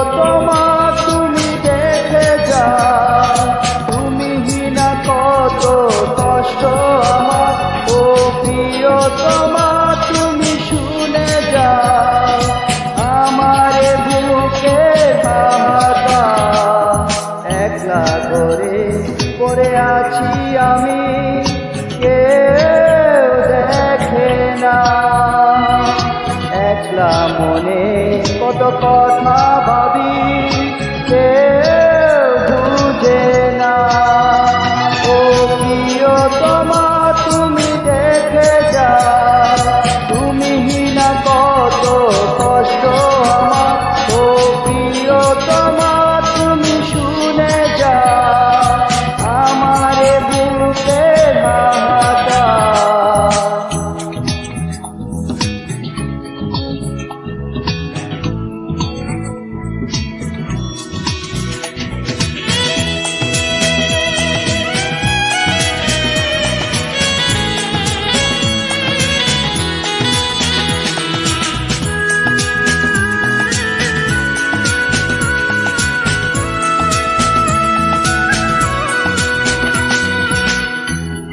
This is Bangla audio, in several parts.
প্রিয়তমা তুমি দেখে যাও, তুমি হিনা কত কষ্ট আমার। ও প্রিয়তমা তুমি শুনে যাও, আমার বুকে হাহাকার। একলা করে পড়ে আছি আমি, কেউ দেখে না। একলা মনে কত কথা ভাবি, কেউ বুঝে না। ও প্রিয়তমা তুমি দেখে যাও, তুমি হিনা কত কষ্ট আমার। ও প্রিয়তমা তুমি শুনে যাও, আমার বুকে হাহাকার।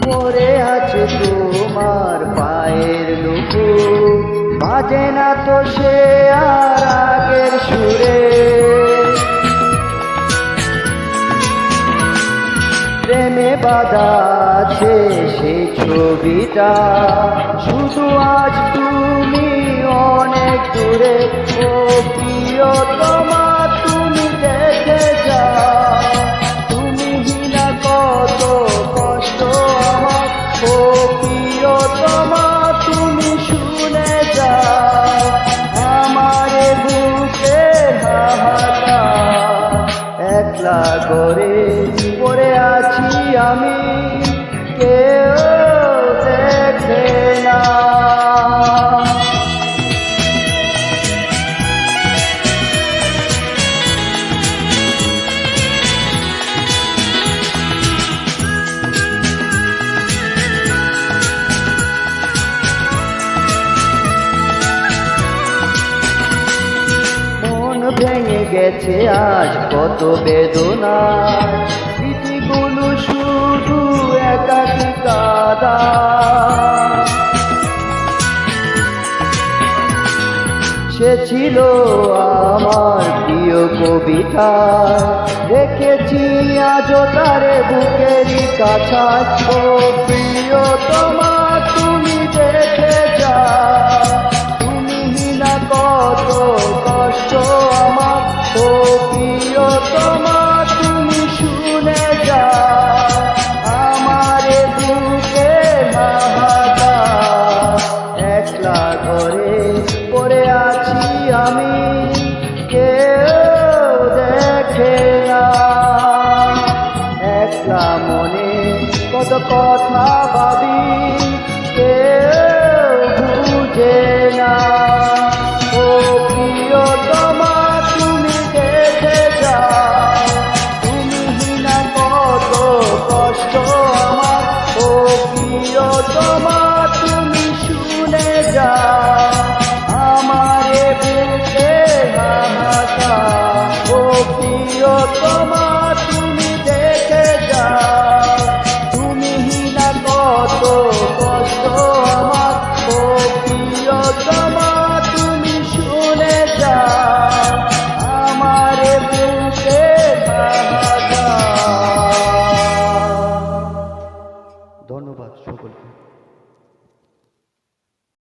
পড়ে আছে তোমার পায়ের লুকু, বাজে না তো সে আর আগের সুরে। প্রেমে বাঁধা আছে সেই ছবিটা, শুধু আজ তুমি অনেক দূরে। ও প্রিয়তমা তুমি দেখে যাও, তুমি হিনা কত কষ্ট আমার। ও প্রিয়তমা তুমি শুনে যাও, আমার বুকে হাহাকার। একলা করে পড়ে আছি আমি, কেউ দেখে না। ভেঙে গেছে আজ কত বেদনা, স্মৃতিগুলো শুধু একাকী কাদা। সে ছিল আমার প্রিয় কবিতা, রেখেছি আজও তার বুকেরই কাছায়। ও প্রিয়তমা তুমি দেখে যাও, তুমি হিনা কত কষ্ট আমার। ও প্রিয়তমা তুমি শুনে যাও, আমার বুকে হাহাকার। একলা ঘরে পড়ে আছি আমি, কেউ দেখে না। একলা মনে কত কথা ভাবি,